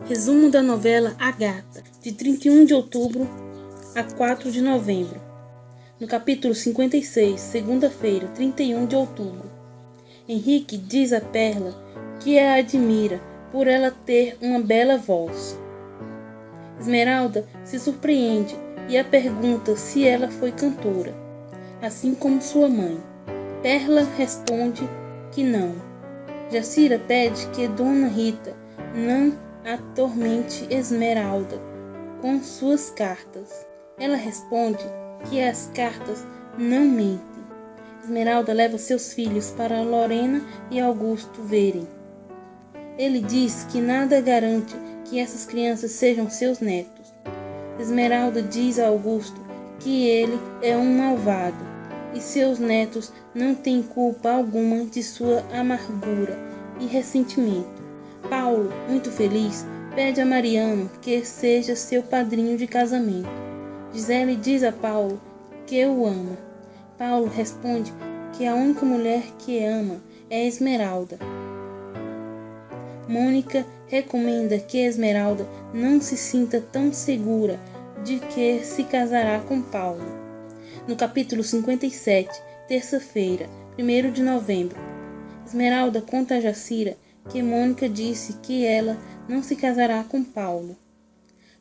Resumo da novela A Gata, de 31 de outubro a 4 de novembro. No capítulo 56, segunda-feira, 31 de outubro. Henrique diz a Perla que a admira por ela ter uma bela voz. Esmeralda se surpreende e a pergunta se ela foi cantora, assim como sua mãe. Perla responde que não. Jacira pede que Dona Rita não atormente Esmeralda com suas cartas. Ela responde que as cartas não mentem. Esmeralda leva seus filhos para Lorena e Augusto verem. Ele diz que nada garante que essas crianças sejam seus netos. Esmeralda diz a Augusto que ele é um malvado e seus netos não têm culpa alguma de sua amargura e ressentimento. Paulo, muito feliz, pede a Mariano que seja seu padrinho de casamento. Gisele diz a Paulo que o ama. Paulo responde que a única mulher que ama é Esmeralda. Mônica recomenda que Esmeralda não se sinta tão segura de que se casará com Paulo. No capítulo 57, terça-feira, 1º de novembro, Esmeralda conta a Jacira que Mônica disse que ela não se casará com Paulo.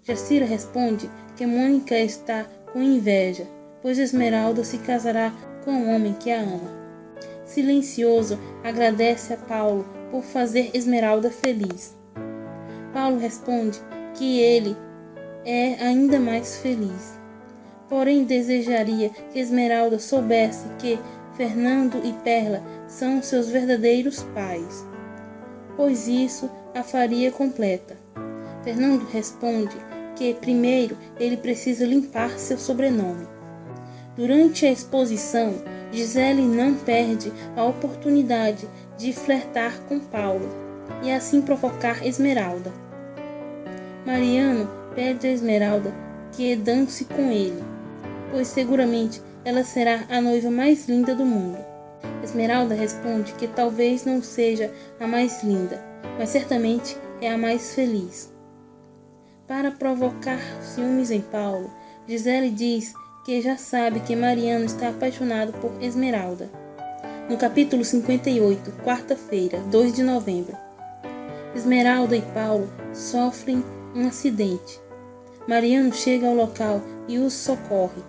Jacira responde que Mônica está com inveja, pois Esmeralda se casará com o homem que a ama. Silencioso agradece a Paulo por fazer Esmeralda feliz. Paulo responde que ele é ainda mais feliz. Porém, desejaria que Esmeralda soubesse que Fernando e Perla são seus verdadeiros pais, pois isso a faria completa. Fernando responde que primeiro ele precisa limpar seu sobrenome. Durante a exposição, Gisele não perde a oportunidade de flertar com Paulo e assim provocar Esmeralda. Mariano pede a Esmeralda que dance com ele, pois seguramente ela será a noiva mais linda do mundo. Esmeralda responde que talvez não seja a mais linda, mas certamente é a mais feliz. Para provocar ciúmes em Paulo, Gisele diz que já sabe que Mariano está apaixonado por Esmeralda. No capítulo 58, quarta-feira, 2 de novembro, Esmeralda e Paulo sofrem um acidente. Mariano chega ao local e os socorre.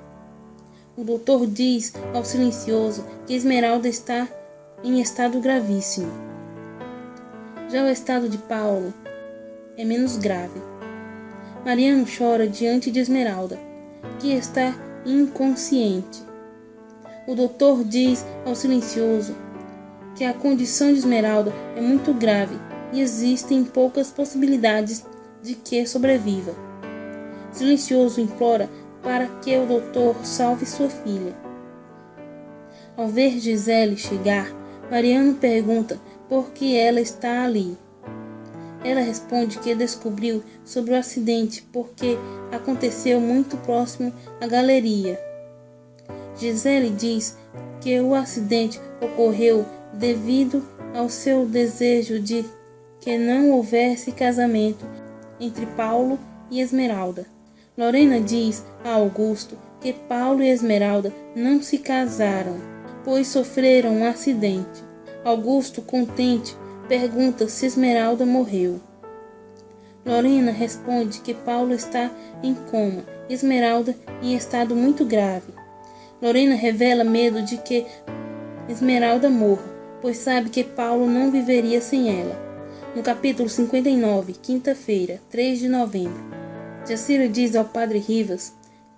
O doutor diz ao silencioso que Esmeralda está em estado gravíssimo. Já o estado de Paulo é menos grave. Mariano chora diante de Esmeralda, que está inconsciente. O doutor diz ao silencioso que a condição de Esmeralda é muito grave e existem poucas possibilidades de que sobreviva. Silencioso implora para que o doutor salve sua filha. Ao ver Gisele chegar, Mariano pergunta por que ela está ali. Ela responde que descobriu sobre o acidente porque aconteceu muito próximo à galeria. Gisele diz que o acidente ocorreu devido ao seu desejo de que não houvesse casamento entre Paulo e Esmeralda. Lorena diz a Augusto que Paulo e Esmeralda não se casaram, pois sofreram um acidente. Augusto, contente, pergunta se Esmeralda morreu. Lorena responde que Paulo está em coma, Esmeralda em estado muito grave. Lorena revela medo de que Esmeralda morra, pois sabe que Paulo não viveria sem ela. No capítulo 59, quinta-feira, 3 de novembro, Jacira diz ao padre Rivas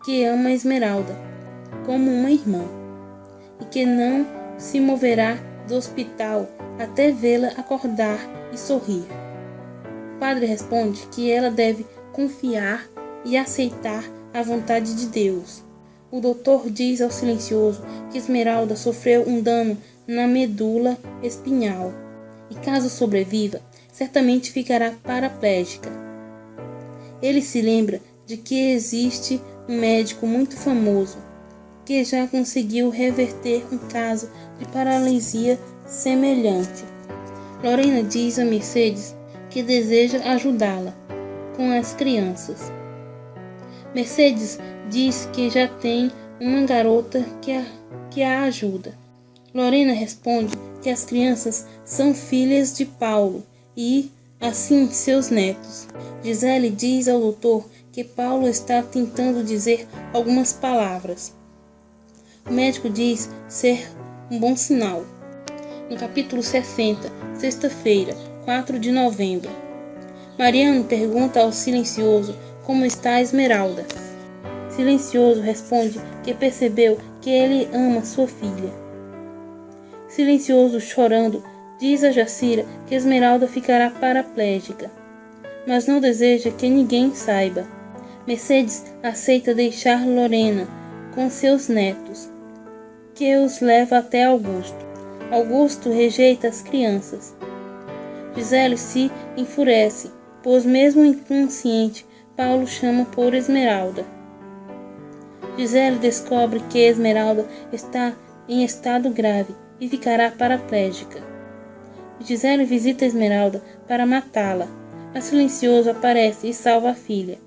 que ama Esmeralda como uma irmã e que não se moverá do hospital até vê-la acordar e sorrir. O padre responde que ela deve confiar e aceitar a vontade de Deus. O doutor diz ao silencioso que Esmeralda sofreu um dano na medula espinhal e, caso sobreviva, certamente ficará paraplégica. Ele se lembra de que existe um médico muito famoso que já conseguiu reverter um caso de paralisia semelhante. Lorena diz a Mercedes que deseja ajudá-la. com as crianças. Mercedes diz que já tem uma garota que a ajuda. Lorena responde que as crianças são filhas de Paulo e, assim, seus netos. Gisele diz ao doutor que Paulo está tentando dizer algumas palavras. O médico diz ser um bom sinal. No capítulo 60, sexta-feira, 4 de novembro. Mariano pergunta ao Silencioso como está a Esmeralda. Silencioso responde que percebeu que ele ama sua filha. Silencioso, chorando, diz a Jacira que Esmeralda ficará paraplégica, mas não deseja que ninguém saiba. Mercedes aceita deixar Lorena com seus netos, que os leva até Augusto. Augusto rejeita as crianças. Gisele se enfurece, pois mesmo inconsciente, Paulo chama por Esmeralda. Gisele descobre que Esmeralda está em estado grave e ficará paraplégica. Gisele visita Esmeralda para matá-la, mas Silencioso aparece e salva a filha.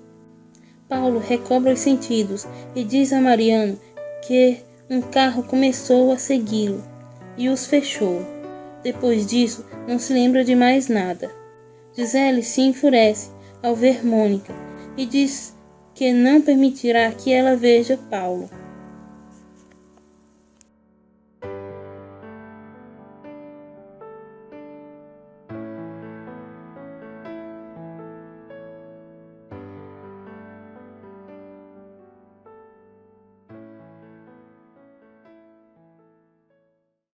Paulo recobra os sentidos e diz a Mariano que um carro começou a segui-lo e os fechou. Depois disso, não se lembra de mais nada. Gisele se enfurece ao ver Mônica e diz que não permitirá que ela veja Paulo.